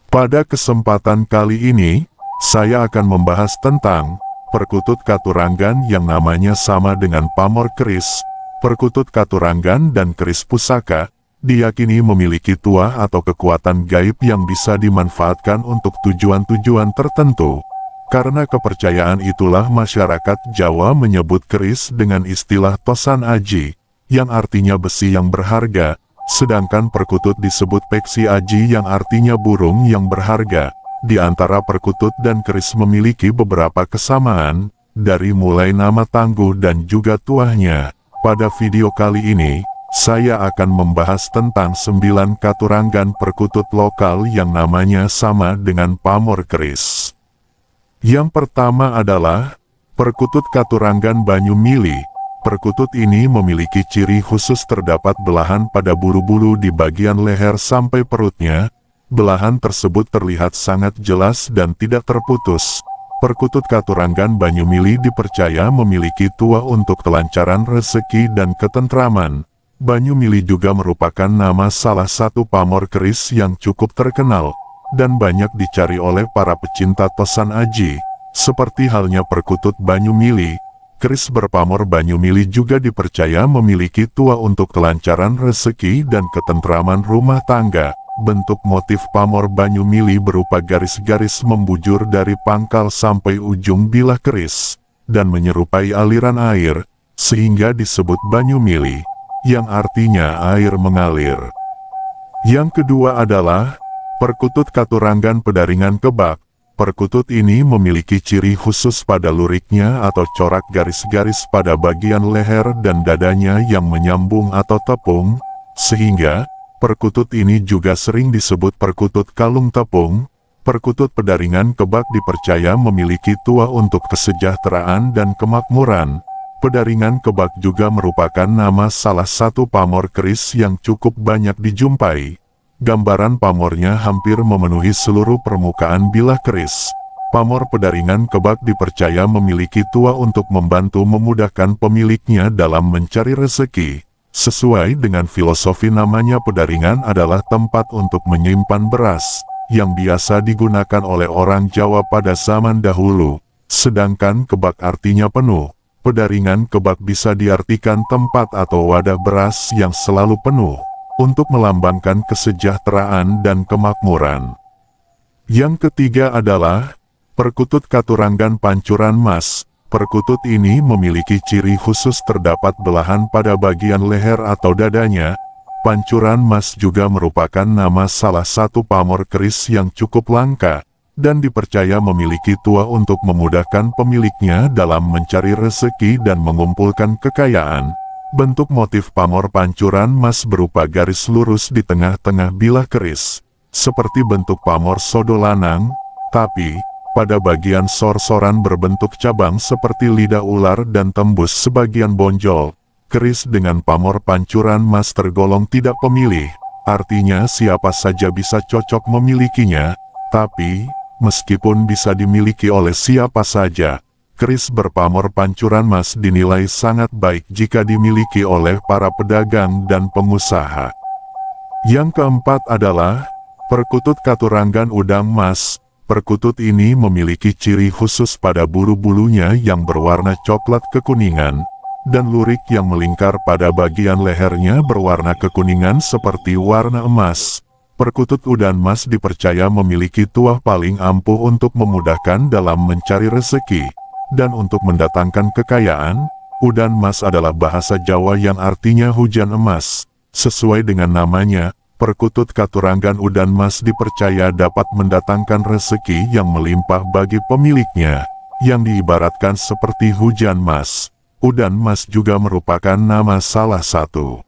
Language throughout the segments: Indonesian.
Pada kesempatan kali ini, saya akan membahas tentang perkutut Katuranggan yang namanya sama dengan pamor keris. Perkutut Katuranggan dan keris pusaka diyakini memiliki tuah atau kekuatan gaib yang bisa dimanfaatkan untuk tujuan-tujuan tertentu. Karena kepercayaan itulah masyarakat Jawa menyebut keris dengan istilah tosan aji, yang artinya besi yang berharga, sedangkan perkutut disebut peksi aji yang artinya burung yang berharga. Di antara perkutut dan keris memiliki beberapa kesamaan, dari mulai nama tangguh dan juga tuahnya. Pada video kali ini, saya akan membahas tentang 9 Katuranggan perkutut lokal yang namanya sama dengan pamor keris. Yang pertama adalah perkutut Katuranggan Banyumili. Perkutut ini memiliki ciri khusus terdapat belahan pada bulu-bulu di bagian leher sampai perutnya. Belahan tersebut terlihat sangat jelas dan tidak terputus. Perkutut Katuranggan Banyumili dipercaya memiliki tuah untuk kelancaran rezeki dan ketentraman. Banyumili juga merupakan nama salah satu pamor keris yang cukup terkenal dan banyak dicari oleh para pecinta tosan aji. Seperti halnya perkutut Banyumili, keris berpamor Banyumili juga dipercaya memiliki tuah untuk kelancaran rezeki dan ketentraman rumah tangga. Bentuk motif pamor Banyumili berupa garis-garis membujur dari pangkal sampai ujung bilah keris, dan menyerupai aliran air, sehingga disebut Banyumili, yang artinya air mengalir. Yang kedua adalah perkutut Katuranggan Pedaringan Kebak. Perkutut ini memiliki ciri khusus pada luriknya atau corak garis-garis pada bagian leher dan dadanya yang menyambung atau tepung, sehingga perkutut ini juga sering disebut perkutut kalung tepung. Perkutut Pedaringan Kebak dipercaya memiliki tuah untuk kesejahteraan dan kemakmuran. Pedaringan Kebak juga merupakan nama salah satu pamor keris yang cukup banyak dijumpai. Gambaran pamornya hampir memenuhi seluruh permukaan bilah keris. Pamor Pedaringan Kebak dipercaya memiliki tuah untuk membantu memudahkan pemiliknya dalam mencari rezeki. Sesuai dengan filosofi namanya, Pedaringan adalah tempat untuk menyimpan beras, yang biasa digunakan oleh orang Jawa pada zaman dahulu. Sedangkan Kebak artinya penuh. Pedaringan Kebak bisa diartikan tempat atau wadah beras yang selalu penuh, untuk melambangkan kesejahteraan dan kemakmuran. Yang ketiga adalah perkutut Katuranggan Pancuran Mas. Perkutut ini memiliki ciri khusus terdapat belahan pada bagian leher atau dadanya. Pancuran Mas juga merupakan nama salah satu pamor keris yang cukup langka, dan dipercaya memiliki tuah untuk memudahkan pemiliknya dalam mencari rezeki dan mengumpulkan kekayaan. Bentuk motif pamor Pancuran Mas berupa garis lurus di tengah-tengah bilah keris, seperti bentuk pamor sodo lanang, tapi pada bagian sor-soran berbentuk cabang seperti lidah ular dan tembus sebagian bonjol. Keris dengan pamor Pancuran Mas tergolong tidak pemilih, artinya siapa saja bisa cocok memilikinya, tapi meskipun bisa dimiliki oleh siapa saja, keris berpamor Pancuran Mas dinilai sangat baik jika dimiliki oleh para pedagang dan pengusaha. Yang keempat adalah perkutut Katuranggan Udang Mas. Perkutut ini memiliki ciri khusus pada bulu-bulunya yang berwarna coklat kekuningan, dan lurik yang melingkar pada bagian lehernya berwarna kekuningan seperti warna emas. Perkutut Udan Mas dipercaya memiliki tuah paling ampuh untuk memudahkan dalam mencari rezeki, dan untuk mendatangkan kekayaan. Udan Mas adalah bahasa Jawa yang artinya hujan emas. Sesuai dengan namanya, perkutut Katuranggan Udan Mas dipercaya dapat mendatangkan rezeki yang melimpah bagi pemiliknya, yang diibaratkan seperti hujan mas. Udan Mas juga merupakan nama salah satu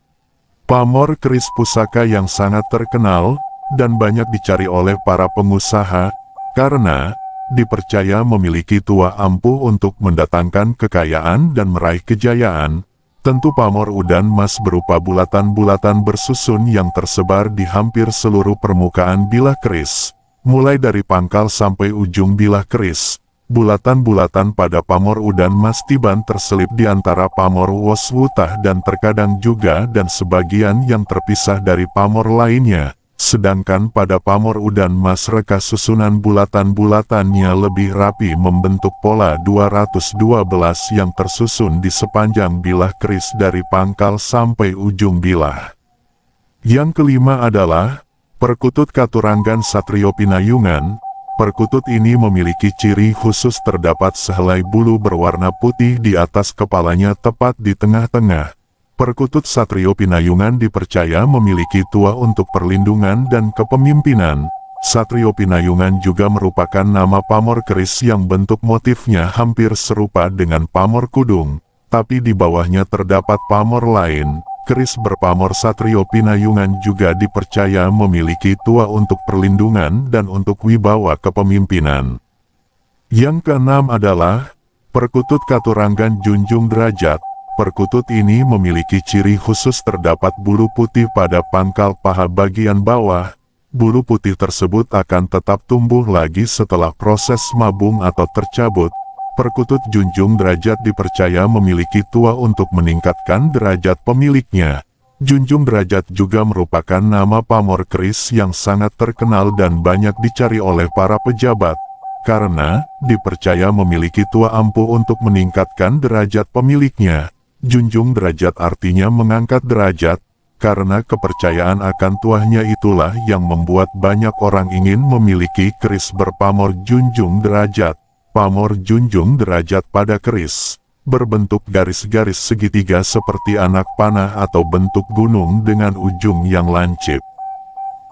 pamor keris pusaka yang sangat terkenal, dan banyak dicari oleh para pengusaha, karena dipercaya memiliki tuah ampuh untuk mendatangkan kekayaan dan meraih kejayaan. Tentu pamor Udan Mas berupa bulatan-bulatan bersusun yang tersebar di hampir seluruh permukaan bilah keris. Mulai dari pangkal sampai ujung bilah keris, bulatan-bulatan pada pamor Udan Mas Tiban terselip di antara pamor Wos Wutah dan terkadang juga dan sebagian yang terpisah dari pamor lainnya. Sedangkan pada pamor udan mas reka susunan bulatan-bulatannya lebih rapi membentuk pola 212 yang tersusun di sepanjang bilah keris dari pangkal sampai ujung bilah. Yang kelima adalah perkutut Katuranggan Satrio Pinayungan. Perkutut ini memiliki ciri khusus terdapat sehelai bulu berwarna putih di atas kepalanya tepat di tengah-tengah. Perkutut Satrio Pinayungan dipercaya memiliki tuah untuk perlindungan dan kepemimpinan. Satrio Pinayungan juga merupakan nama pamor keris yang bentuk motifnya hampir serupa dengan pamor kudung, tapi di bawahnya terdapat pamor lain. Keris berpamor Satrio Pinayungan juga dipercaya memiliki tuah untuk perlindungan dan untuk wibawa kepemimpinan. Yang keenam adalah perkutut Katuranggan Junjung Derajat. Perkutut ini memiliki ciri khusus terdapat bulu putih pada pangkal paha bagian bawah. Bulu putih tersebut akan tetap tumbuh lagi setelah proses mabung atau tercabut. Perkutut Junjung Derajat dipercaya memiliki tuah untuk meningkatkan derajat pemiliknya. Junjung Derajat juga merupakan nama pamor keris yang sangat terkenal dan banyak dicari oleh para pejabat, karena dipercaya memiliki tuah ampuh untuk meningkatkan derajat pemiliknya. Junjung derajat artinya mengangkat derajat, karena kepercayaan akan tuahnya itulah yang membuat banyak orang ingin memiliki keris berpamor junjung derajat. Pamor junjung derajat pada keris berbentuk garis-garis segitiga seperti anak panah atau bentuk gunung dengan ujung yang lancip.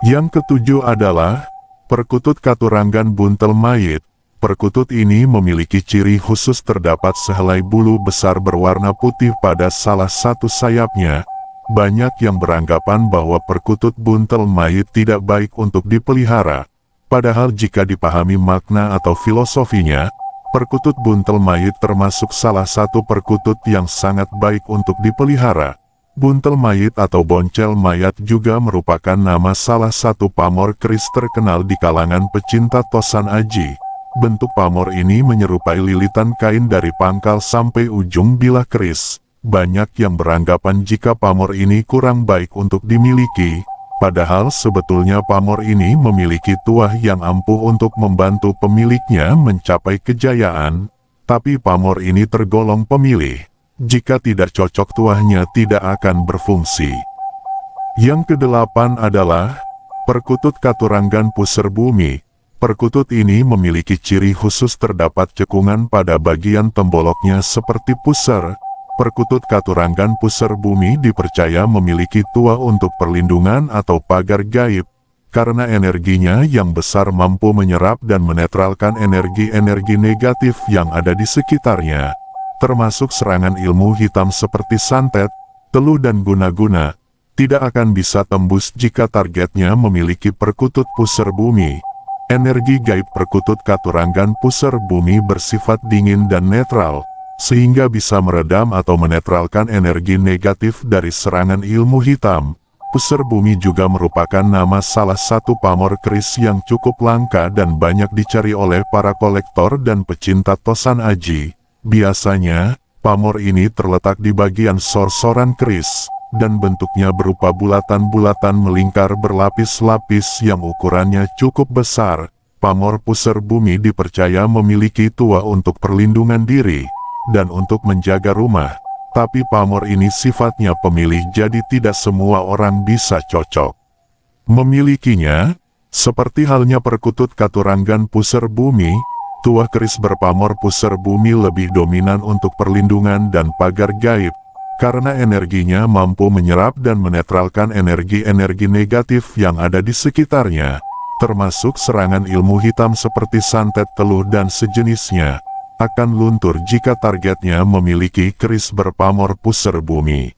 Yang ketujuh adalah perkutut Katuranggan Buntel Mayit. Perkutut ini memiliki ciri khusus terdapat sehelai bulu besar berwarna putih pada salah satu sayapnya. Banyak yang beranggapan bahwa perkutut buntel mayit tidak baik untuk dipelihara. Padahal jika dipahami makna atau filosofinya, perkutut buntel mayit termasuk salah satu perkutut yang sangat baik untuk dipelihara. Buntel mayit atau boncel mayat juga merupakan nama salah satu pamor keris terkenal di kalangan pecinta tosan aji. Bentuk pamor ini menyerupai lilitan kain dari pangkal sampai ujung bilah keris. Banyak yang beranggapan jika pamor ini kurang baik untuk dimiliki, padahal sebetulnya pamor ini memiliki tuah yang ampuh untuk membantu pemiliknya mencapai kejayaan, tapi pamor ini tergolong pemilih. Jika tidak cocok tuahnya tidak akan berfungsi. Yang kedelapan adalah perkutut Katuranggan Puser Bumi. Perkutut ini memiliki ciri khusus terdapat cekungan pada bagian temboloknya seperti puser. Perkutut Katuranggan Puser Bumi dipercaya memiliki tuah untuk perlindungan atau pagar gaib, karena energinya yang besar mampu menyerap dan menetralkan energi-energi negatif yang ada di sekitarnya, termasuk serangan ilmu hitam seperti santet, teluh dan guna-guna, tidak akan bisa tembus jika targetnya memiliki perkutut Puser Bumi. Energi gaib perkutut Katuranggan Puser Bumi bersifat dingin dan netral, sehingga bisa meredam atau menetralkan energi negatif dari serangan ilmu hitam. Puser Bumi juga merupakan nama salah satu pamor keris yang cukup langka dan banyak dicari oleh para kolektor dan pecinta tosan aji. Biasanya, pamor ini terletak di bagian sor-soran keris, dan bentuknya berupa bulatan-bulatan melingkar berlapis-lapis yang ukurannya cukup besar. Pamor Puser Bumi dipercaya memiliki tuah untuk perlindungan diri, dan untuk menjaga rumah. Tapi pamor ini sifatnya pemilih, jadi tidak semua orang bisa cocok memilikinya. Seperti halnya perkutut Katuranggan Puser Bumi, tuah keris berpamor Puser Bumi lebih dominan untuk perlindungan dan pagar gaib, karena energinya mampu menyerap dan menetralkan energi-energi negatif yang ada di sekitarnya, termasuk serangan ilmu hitam seperti santet, teluh dan sejenisnya, akan luntur jika targetnya memiliki keris berpamor Puser Bumi.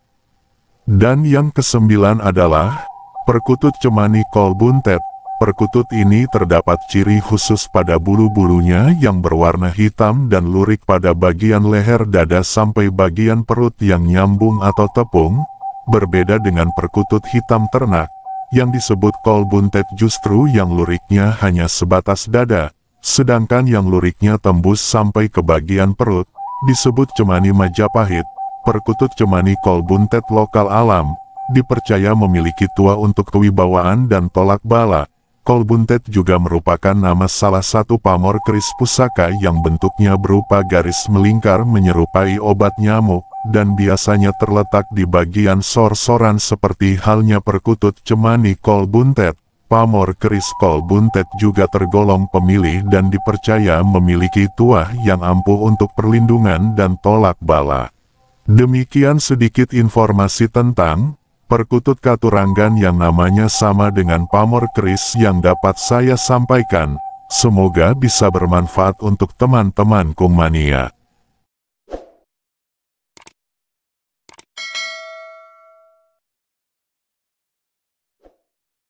Dan yang kesembilan adalah perkutut Cemani Kolbuntet. Perkutut ini terdapat ciri khusus pada bulu-bulunya yang berwarna hitam dan lurik pada bagian leher dada sampai bagian perut yang nyambung atau tepung. Berbeda dengan perkutut hitam ternak, yang disebut kolbuntet justru yang luriknya hanya sebatas dada, sedangkan yang luriknya tembus sampai ke bagian perut, disebut Cemani Majapahit. Perkutut Cemani Kolbuntet lokal alam dipercaya memiliki tuah untuk kewibawaan dan tolak bala. Kolbuntet juga merupakan nama salah satu pamor keris pusaka yang bentuknya berupa garis melingkar menyerupai obat nyamuk, dan biasanya terletak di bagian sor-soran seperti halnya perkutut cemani Kolbuntet. Pamor keris Kolbuntet juga tergolong pemilih dan dipercaya memiliki tuah yang ampuh untuk perlindungan dan tolak bala. Demikian sedikit informasi tentang perkutut Katuranggan yang namanya sama dengan pamor keris yang dapat saya sampaikan. Semoga bisa bermanfaat untuk teman-teman Kungmania.